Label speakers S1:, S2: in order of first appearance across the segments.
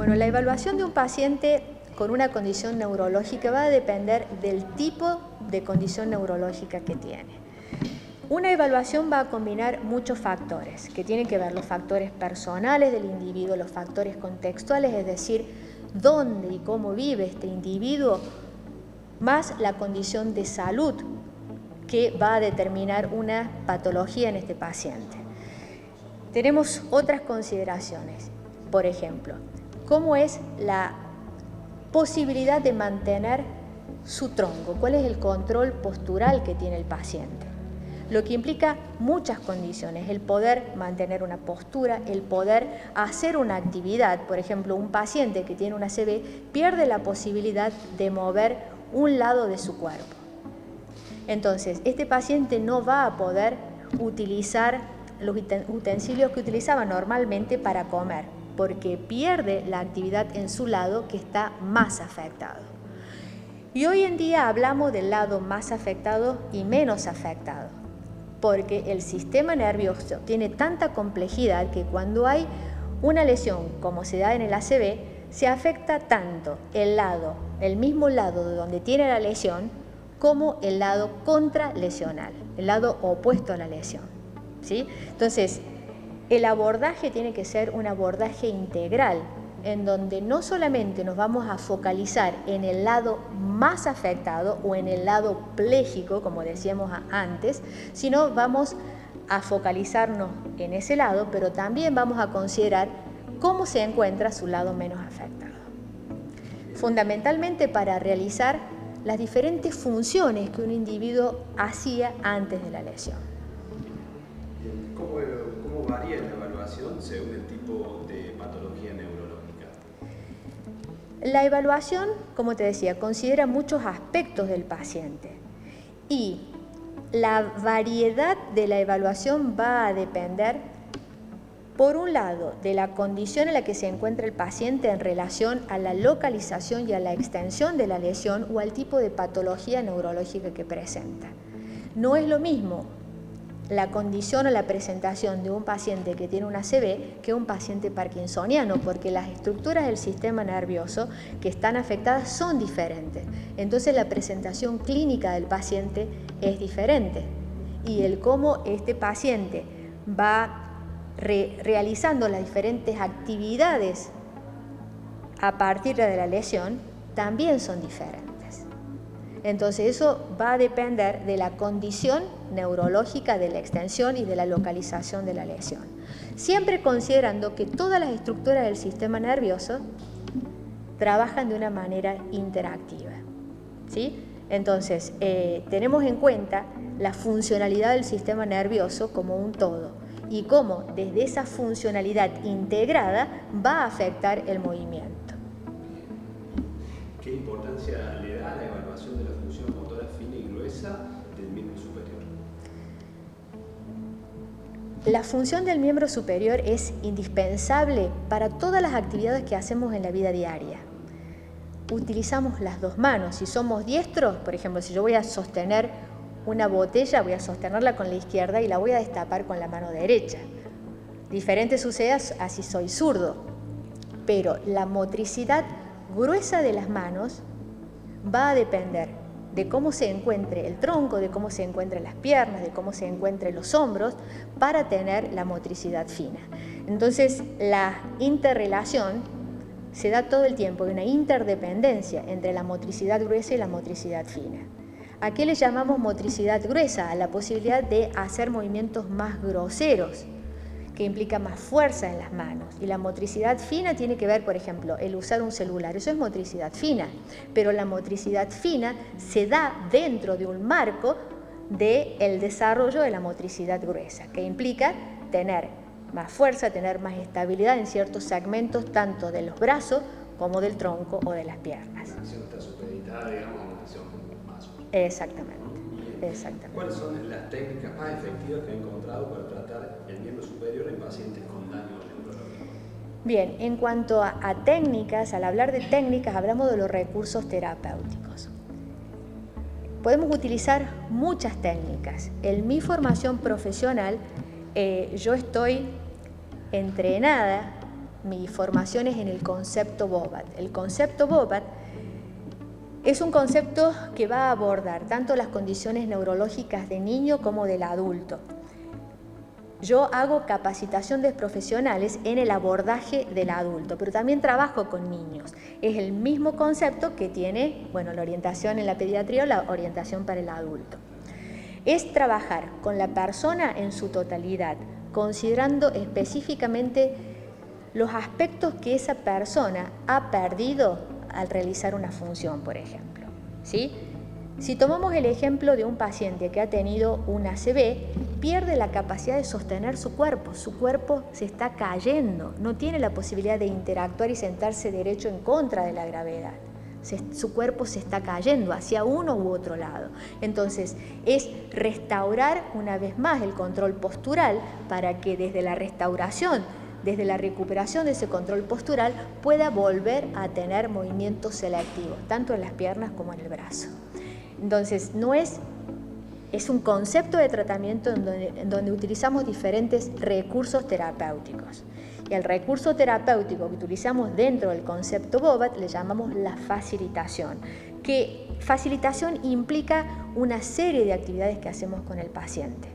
S1: Bueno, la evaluación de un paciente con una condición neurológica va a depender del tipo de condición neurológica que tiene. Una evaluación va a combinar muchos factores que tienen que ver los factores personales del individuo, los factores contextuales, es decir, dónde y cómo vive este individuo, más la condición de salud que va a determinar una patología en este paciente. Tenemos otras consideraciones, por ejemplo, cómo es la posibilidad de mantener su tronco, cuál es el control postural que tiene el paciente, lo que implica muchas condiciones, el poder mantener una postura, el poder hacer una actividad. Por ejemplo, un paciente que tiene una ACV pierde la posibilidad de mover un lado de su cuerpo. Entonces, este paciente no va a poder utilizar los utensilios que utilizaba normalmente para comer, porque pierde la actividad en su lado que está más afectado. Y hoy en día hablamos del lado más afectado y menos afectado, porque el sistema nervioso tiene tanta complejidad que cuando hay una lesión como se da en el ACV, se afecta tanto el mismo lado de donde tiene la lesión, como el lado contralesional, el lado opuesto a la lesión, ¿sí? Entonces, el abordaje tiene que ser un abordaje integral, en donde no solamente nos vamos a focalizar en el lado más afectado o en el lado pléjico, como decíamos antes, sino vamos a focalizarnos en ese lado, pero también vamos a considerar cómo se encuentra su lado menos afectado. Fundamentalmente para realizar las diferentes funciones que un individuo hacía antes de la lesión.
S2: ¿Cómo varía la evaluación según el tipo de patología neurológica?
S1: La evaluación, como te decía, considera muchos aspectos del paciente y la variedad de la evaluación va a depender, por un lado, de la condición en la que se encuentra el paciente en relación a la localización y a la extensión de la lesión o al tipo de patología neurológica que presenta. No es lo mismo la condición o la presentación de un paciente que tiene una ACV que un paciente parkinsoniano, porque las estructuras del sistema nervioso que están afectadas son diferentes. Entonces la presentación clínica del paciente es diferente y el cómo este paciente va realizando las diferentes actividades a partir de la lesión también son diferentes. Entonces eso va a depender de la condición neurológica, de la extensión y de la localización de la lesión. Siempre considerando que todas las estructuras del sistema nervioso trabajan de una manera interactiva, ¿sí? Entonces tenemos en cuenta la funcionalidad del sistema nervioso como un todo y cómo desde esa funcionalidad integrada va a afectar el movimiento.
S2: ¿Qué importancia le da a la evaluación de la función motora fina y gruesa del miembro superior?
S1: La función del miembro superior es indispensable para todas las actividades que hacemos en la vida diaria. Utilizamos las dos manos. Si somos diestros, por ejemplo, si yo voy a sostener una botella, voy a sostenerla con la izquierda y la voy a destapar con la mano derecha. Diferente sucede así soy zurdo, pero la motricidad gruesa de las manos va a depender de cómo se encuentre el tronco, de cómo se encuentren las piernas, de cómo se encuentren los hombros, para tener la motricidad fina. Entonces, la interrelación se da todo el tiempo, hay una interdependencia entre la motricidad gruesa y la motricidad fina. ¿A qué le llamamos motricidad gruesa? A la posibilidad de hacer movimientos más groseros, que implica más fuerza en las manos. Y la motricidad fina tiene que ver, por ejemplo, el usar un celular. Eso es motricidad fina, pero la motricidad fina se da dentro de un marco del desarrollo de la motricidad gruesa, que implica tener más fuerza, tener más estabilidad en ciertos segmentos, tanto de los brazos como del tronco o de las piernas.
S2: La acción está supeditada, digamos, a una acción más.
S1: Exactamente. Exactamente.
S2: ¿Cuáles son las técnicas más efectivas que ha encontrado para tratar el miembro superior en pacientes con daño neurológico?
S1: Bien, en cuanto a técnicas, al hablar de técnicas, hablamos de los recursos terapéuticos. Podemos utilizar muchas técnicas. En mi formación profesional, yo estoy entrenada mi formación es en el concepto BOBAT. El concepto BOBAT es un concepto que va a abordar tanto las condiciones neurológicas del niño como del adulto. Yo hago capacitación de profesionales en el abordaje del adulto, pero también trabajo con niños. Es el mismo concepto que tiene, bueno, la orientación en la pediatría o la orientación para el adulto. Es trabajar con la persona en su totalidad, considerando específicamente los aspectos que esa persona ha perdido al realizar una función, por ejemplo, ¿sí? Si tomamos el ejemplo de un paciente que ha tenido un ACV, pierde la capacidad de sostener su cuerpo se está cayendo, no tiene la posibilidad de interactuar y sentarse derecho en contra de la gravedad. Su cuerpo se está cayendo hacia uno u otro lado. Entonces, es restaurar una vez más el control postural para que desde la restauración, desde la recuperación de ese control postural, pueda volver a tener movimientos selectivos, tanto en las piernas como en el brazo. Entonces, es un concepto de tratamiento en donde utilizamos diferentes recursos terapéuticos. Y el recurso terapéutico que utilizamos dentro del concepto BOBAT le llamamos la facilitación, que facilitación implica una serie de actividades que hacemos con el paciente.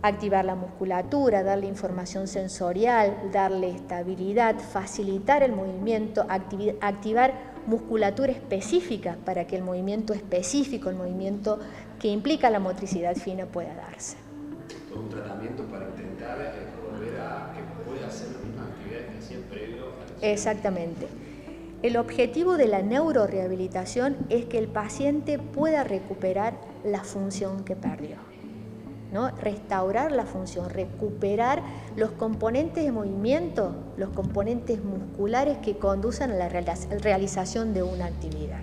S1: Activar la musculatura, darle información sensorial, darle estabilidad, facilitar el movimiento, activar musculatura específica para que el movimiento específico, el movimiento que implica la motricidad fina pueda darse.
S2: Todo un tratamiento para intentar volver a que pueda hacer las mismas actividades que hacía previo a la lesión.
S1: Exactamente. El objetivo de la neurorehabilitación es que el paciente pueda recuperar la función que perdió, ¿no? Restaurar la función, recuperar los componentes de movimiento, los componentes musculares que conducen a la realización de una actividad.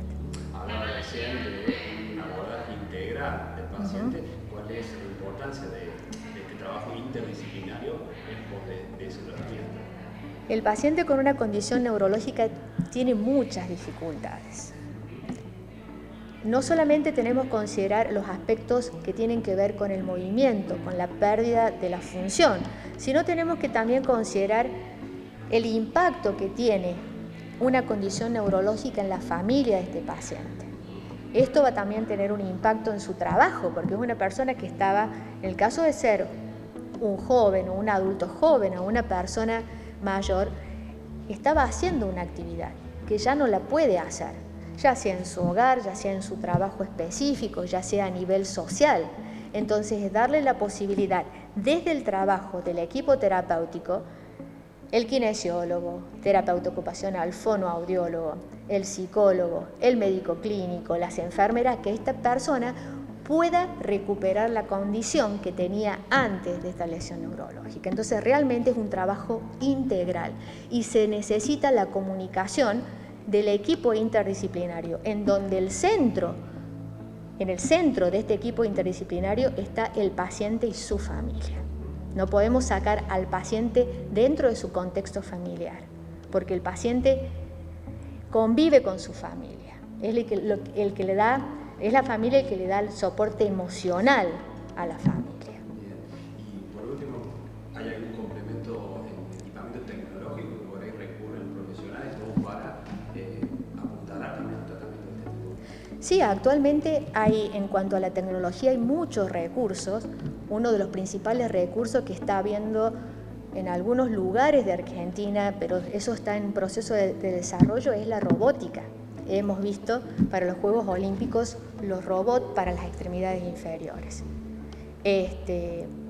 S2: Hablaba recién de un abordaje integral del paciente. ¿Cuál es la importancia de este trabajo interdisciplinario en pos de ese tratamiento?
S1: El paciente con una condición neurológica tiene muchas dificultades. No solamente tenemos que considerar los aspectos que tienen que ver con el movimiento, con la pérdida de la función, sino tenemos que también considerar el impacto que tiene una condición neurológica en la familia de este paciente. Esto va también a tener un impacto en su trabajo, porque es una persona que estaba, en el caso de ser un joven o un adulto joven o una persona mayor, estaba haciendo una actividad que ya no la puede hacer, ya sea en su hogar, ya sea en su trabajo específico, ya sea a nivel social. Entonces, darle la posibilidad desde el trabajo del equipo terapéutico, el kinesiólogo, terapeuta ocupacional, fonoaudiólogo, el psicólogo, el médico clínico, las enfermeras, que esta persona pueda recuperar la condición que tenía antes de esta lesión neurológica. Entonces, realmente es un trabajo integral y se necesita la comunicación del equipo interdisciplinario, en donde en el centro de este equipo interdisciplinario está el paciente y su familia. No podemos sacar al paciente dentro de su contexto familiar, porque el paciente convive con su familia, es la familia el que le da el soporte emocional a la familia.
S2: Bien. Y por último, ¿hay algún complemento en equipamiento tecnológico que por ahí recurren profesionales como para apuntalar también el tratamiento de este tipo?
S1: Sí, actualmente en cuanto a la tecnología hay muchos recursos. Uno de los principales recursos que está habiendo en algunos lugares de Argentina, pero eso está en proceso de desarrollo, es la robótica. Hemos visto para los Juegos Olímpicos los robots para las extremidades inferiores.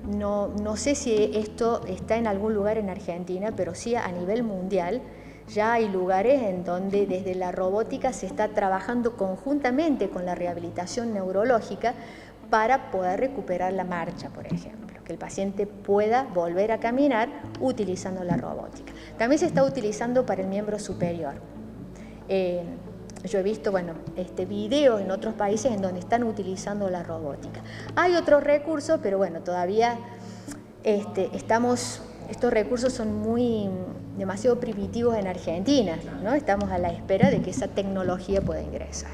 S1: No sé si esto está en algún lugar en Argentina, pero sí a nivel mundial ya hay lugares en donde desde la robótica se está trabajando conjuntamente con la rehabilitación neurológica para poder recuperar la marcha, por ejemplo, que el paciente pueda volver a caminar utilizando la robótica. También se está utilizando para el miembro superior. Yo he visto videos en otros países en donde están utilizando la robótica. Hay otros recursos, pero todavía estos recursos son demasiado primitivos en Argentina, ¿no? Estamos a la espera de que esa tecnología pueda ingresar.